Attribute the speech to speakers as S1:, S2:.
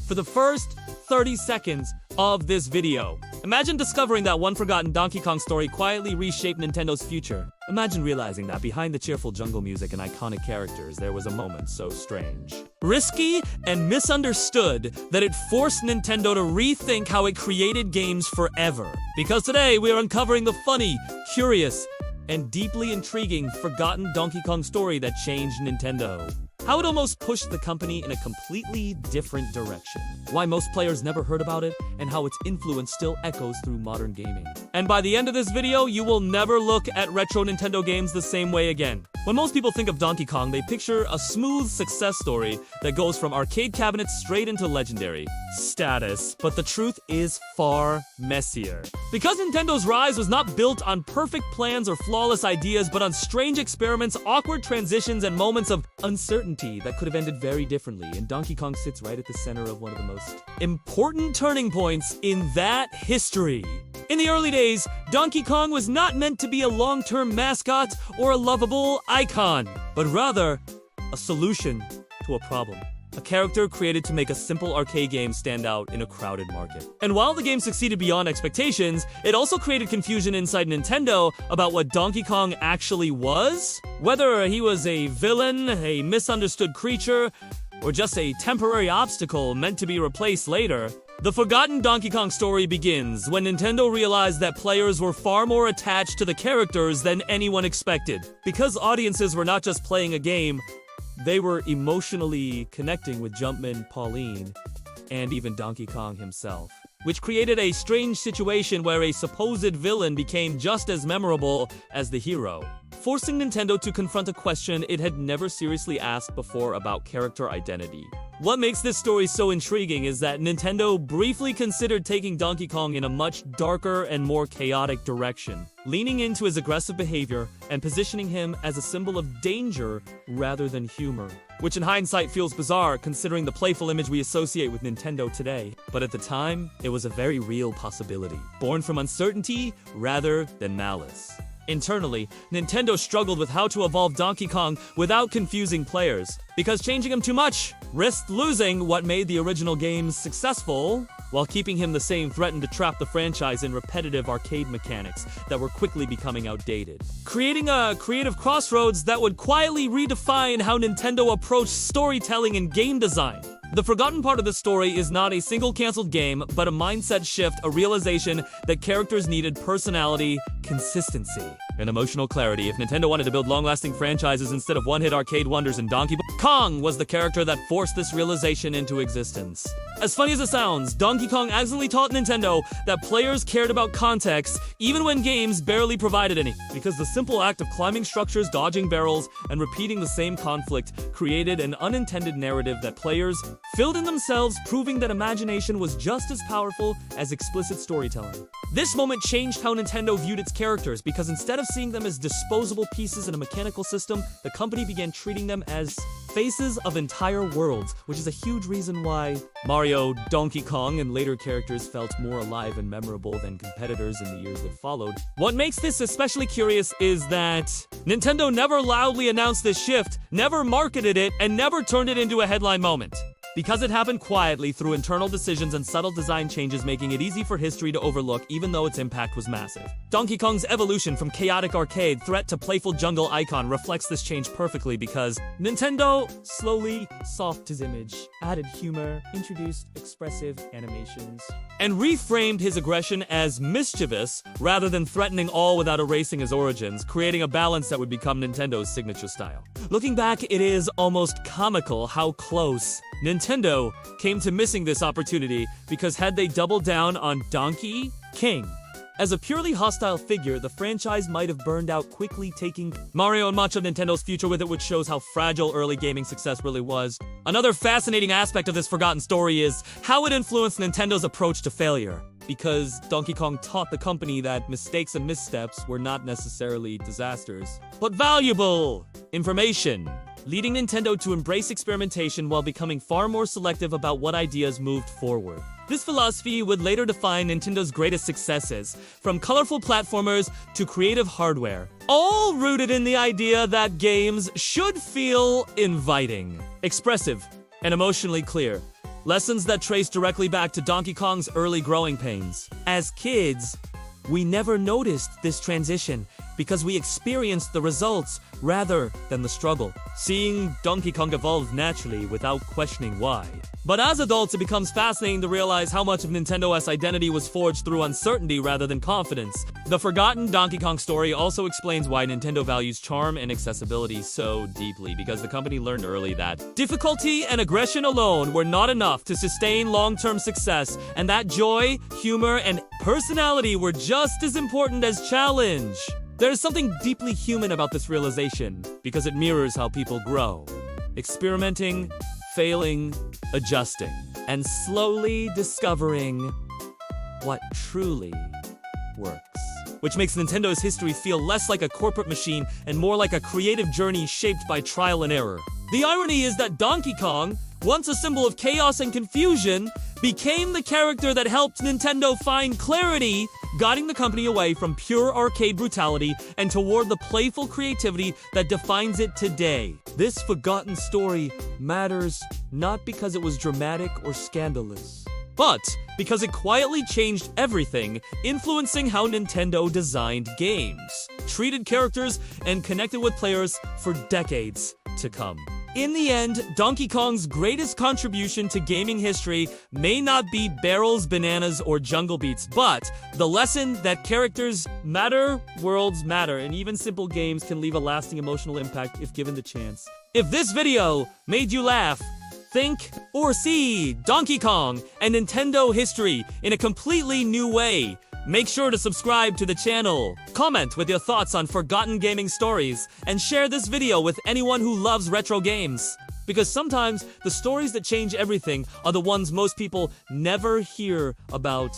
S1: for the first 30 seconds of this video. Imagine discovering that one forgotten Donkey Kong story quietly reshaped Nintendo's future. Imagine realizing that behind the cheerful jungle music and iconic characters, there was a moment so strange, risky, and misunderstood that it forced Nintendo to rethink how it created games forever. Because today, we are uncovering the funny, curious, and deeply intriguing forgotten Donkey Kong story that changed Nintendo. How it almost pushed the company in a completely different direction. Why most players never heard about it, and how its influence still echoes through modern gaming. And by the end of this video, you will never look at retro Nintendo games the same way again. When most people think of Donkey Kong, they picture a smooth success story that goes from arcade cabinets straight into legendary status. But the truth is far messier. Because Nintendo's rise was not built on perfect plans or flawless ideas, but on strange experiments, awkward transitions, and moments of uncertainty that could have ended very differently, and Donkey Kong sits right at the center of one of the most important turning points in that history. In the early days, Donkey Kong was not meant to be a long-term mascot or a lovable icon, but rather a solution to a problem. A character created to make a simple arcade game stand out in a crowded market. And while the game succeeded beyond expectations, it also created confusion inside Nintendo about what Donkey Kong actually was. Whether he was a villain, a misunderstood creature, or just a temporary obstacle meant to be replaced later. The forgotten Donkey Kong story begins when Nintendo realized that players were far more attached to the characters than anyone expected. Because audiences were not just playing a game, they were emotionally connecting with Jumpman, Pauline, and even Donkey Kong himself, which created a strange situation where a supposed villain became just as memorable as the hero, forcing Nintendo to confront a question it had never seriously asked before about character identity. What makes this story so intriguing is that Nintendo briefly considered taking Donkey Kong in a much darker and more chaotic direction, leaning into his aggressive behavior and positioning him as a symbol of danger rather than humor. Which in hindsight feels bizarre considering the playful image we associate with Nintendo today. But at the time, it was a very real possibility, born from uncertainty rather than malice. Internally, Nintendo struggled with how to evolve Donkey Kong without confusing players, because changing him too much risked losing what made the original games successful, while keeping him the same threatened to trap the franchise in repetitive arcade mechanics that were quickly becoming outdated. Creating a creative crossroads that would quietly redefine how Nintendo approached storytelling and game design. The forgotten part of the story is not a single canceled game, but a mindset shift, a realization that characters needed personality, consistency, and emotional clarity. If Nintendo wanted to build long-lasting franchises instead of one-hit arcade wonders, and Donkey Kong was the character that forced this realization into existence. As funny as it sounds, Donkey Kong accidentally taught Nintendo that players cared about context, even when games barely provided any, because the simple act of climbing structures, dodging barrels, and repeating the same conflict created an unintended narrative that players filled in themselves, proving that imagination was just as powerful as explicit storytelling. This moment changed how Nintendo viewed its characters, because instead of seeing them as disposable pieces in a mechanical system, the company began treating them as faces of entire worlds, which is a huge reason why Mario, Donkey Kong, and later characters felt more alive and memorable than competitors in the years that followed. What makes this especially curious is that Nintendo never loudly announced this shift, never marketed it, and never turned it into a headline moment. Because it happened quietly through internal decisions and subtle design changes, making it easy for history to overlook even though its impact was massive. Donkey Kong's evolution from chaotic arcade threat to playful jungle icon reflects this change perfectly, because Nintendo slowly softened his image, added humor, introduced expressive animations, and reframed his aggression as mischievous rather than threatening, all without erasing his origins, creating a balance that would become Nintendo's signature style. Looking back, it is almost comical how close Nintendo came to missing this opportunity, because had they doubled down on Donkey King as a purely hostile figure, the franchise might have burned out quickly, taking Mario and much of Nintendo's future with it, which shows how fragile early gaming success really was. Another fascinating aspect of this forgotten story is how it influenced Nintendo's approach to failure, because Donkey Kong taught the company that mistakes and missteps were not necessarily disasters, but valuable information, leading Nintendo to embrace experimentation while becoming far more selective about what ideas moved forward. This philosophy would later define Nintendo's greatest successes, from colorful platformers to creative hardware, all rooted in the idea that games should feel inviting, expressive, and emotionally clear, Lessons that trace directly back to Donkey Kong's early growing pains. As kids, we never noticed this transition because we experienced the results rather than the struggle, seeing Donkey Kong evolve naturally without questioning why. But as adults, it becomes fascinating to realize how much of Nintendo's identity was forged through uncertainty rather than confidence. The forgotten Donkey Kong story also explains why Nintendo values charm and accessibility so deeply, because the company learned early that difficulty and aggression alone were not enough to sustain long-term success, and that joy, humor, and personality were just as important as challenge. There's something deeply human about this realization, because it mirrors how people grow. Experimenting, failing, adjusting, and slowly discovering what truly works. Which makes Nintendo's history feel less like a corporate machine and more like a creative journey shaped by trial and error. The irony is that Donkey Kong, once a symbol of chaos and confusion, became the character that helped Nintendo find clarity, guiding the company away from pure arcade brutality and toward the playful creativity that defines it today. This forgotten story matters not because it was dramatic or scandalous, but because it quietly changed everything, influencing how Nintendo designed games, treated characters, and connected with players for decades to come. In the end, Donkey Kong's greatest contribution to gaming history may not be barrels, bananas, or jungle beats, but the lesson that characters matter, worlds matter, and even simple games can leave a lasting emotional impact if given the chance. If this video made you laugh, think, or see Donkey Kong and Nintendo history in a completely new way, make sure to subscribe to the channel, comment with your thoughts on forgotten gaming stories, and share this video with anyone who loves retro games. Because sometimes the stories that change everything are the ones most people never hear about.